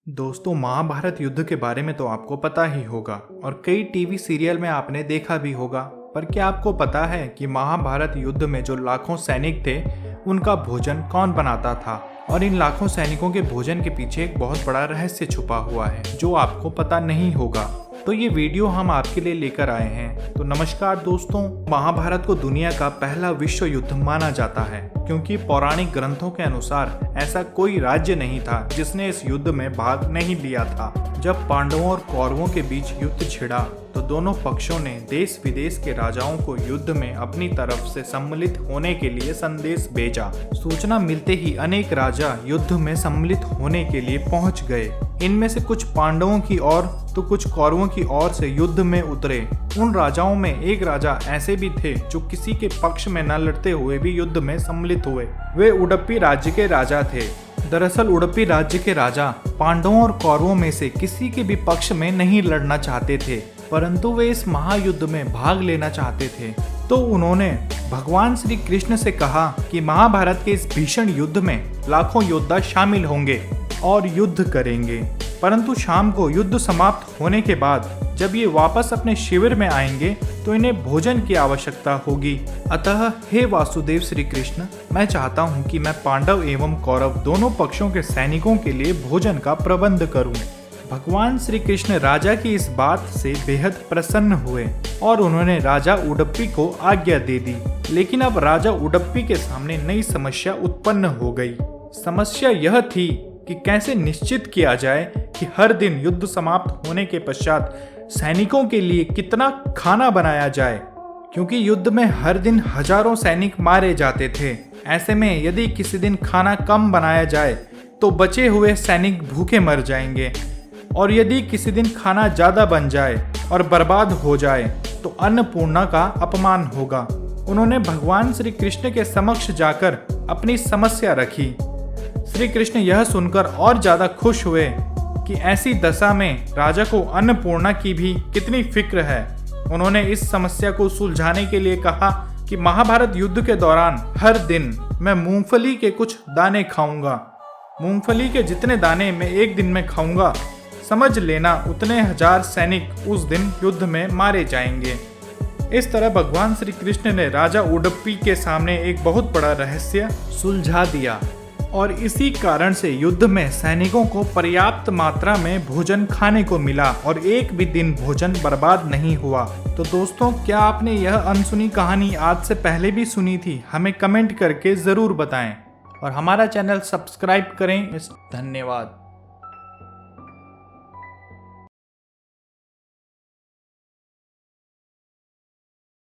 दोस्तों, महाभारत युद्ध के बारे में तो आपको पता ही होगा और कई टीवी सीरियल में आपने देखा भी होगा। पर क्या आपको पता है कि महाभारत युद्ध में जो लाखों सैनिक थे उनका भोजन कौन बनाता था? और इन लाखों सैनिकों के भोजन के पीछे एक बहुत बड़ा रहस्य छुपा हुआ है जो आपको पता नहीं होगा। तो ये वीडियो हम आपके लिए लेकर आए हैं। तो नमस्कार दोस्तों, महाभारत को दुनिया का पहला विश्व युद्ध माना जाता है क्योंकि पौराणिक ग्रंथों के अनुसार ऐसा कोई राज्य नहीं था जिसने इस युद्ध में भाग नहीं लिया था। जब पांडवों और कौरवों के बीच युद्ध छिड़ा तो दोनों पक्षों ने देश विदेश के राजाओं को युद्ध में अपनी तरफ से सम्मिलित होने के लिए संदेश भेजा। सूचना मिलते ही अनेक राजा युद्ध में सम्मिलित होने के लिए पहुंच गए। इनमें से कुछ पांडवों की ओर तो कुछ कौरवों की ओर से युद्ध में उतरे। उन राजाओं में एक राजा ऐसे भी थे जो किसी के पक्ष में न लड़ते हुए भी युद्ध में सम्मिलित हुए। वे उडुपी राज्य के राजा थे। दरअसल उडुपी राज्य के राजा पांडवों और कौरवों में से किसी के भी पक्ष में नहीं लड़ना चाहते थे, परंतु वे इस महायुद्ध में भाग लेना चाहते थे। तो उन्होंने भगवान श्री कृष्ण से कहा कि महाभारत के इस भीषण युद्ध में लाखों योद्धा शामिल होंगे और युद्ध करेंगे, परंतु शाम को युद्ध समाप्त होने के बाद जब ये वापस अपने शिविर में आएंगे तो इन्हें भोजन की आवश्यकता होगी। अतः हे वासुदेव श्री कृष्ण, मैं चाहता हूँ कि मैं पांडव एवं कौरव दोनों पक्षों के सैनिकों के लिए भोजन का प्रबंध करूँ। भगवान श्री कृष्ण राजा की इस बात से बेहद प्रसन्न हुए और उन्होंने राजा उडुपी को आज्ञा दे दी। लेकिन अब राजा उडुपी के सामने नई समस्या उत्पन्न हो गई। समस्या यह थी कि कैसे निश्चित किया जाए कि हर दिन युद्ध समाप्त होने के पश्चात सैनिकों के लिए कितना खाना बनाया जाए, क्योंकि युद्ध में हर दिन हजारों सैनिक मारे जाते थे। ऐसे में यदि किसी दिन खाना कम बनाया जाए तो बचे हुए सैनिक भूखे मर जाएंगे, और यदि किसी दिन खाना ज्यादा बन जाए और बर्बाद हो जाए तो अन्नपूर्णा का अपमान होगा। उन्होंने भगवान श्री कृष्ण के समक्ष जाकर अपनी समस्या रखी। श्री कृष्ण यह सुनकर और ज्यादा खुश हुए कि ऐसी दशा में राजा को अन्नपूर्णा की भी कितनी फिक्र है। उन्होंने इस समस्या को सुलझाने के लिए कहा कि महाभारत युद्ध के दौरान हर दिन मैं मूंगफली के कुछ दाने खाऊंगा। मूंगफली के जितने दाने मैं एक दिन में खाऊंगा, समझ लेना उतने हजार सैनिक उस दिन युद्ध में मारे जाएंगे। इस तरह भगवान श्री कृष्ण ने राजा उडुपी के सामने एक बहुत बड़ा रहस्य सुलझा दिया और इसी कारण से युद्ध में सैनिकों को पर्याप्त मात्रा में भोजन खाने को मिला और एक भी दिन भोजन बर्बाद नहीं हुआ। तो दोस्तों, क्या आपने यह अनसुनी कहानी आज से पहले भी सुनी थी? हमें कमेंट करके जरूर बताएं और हमारा चैनल सब्सक्राइब करें। धन्यवाद।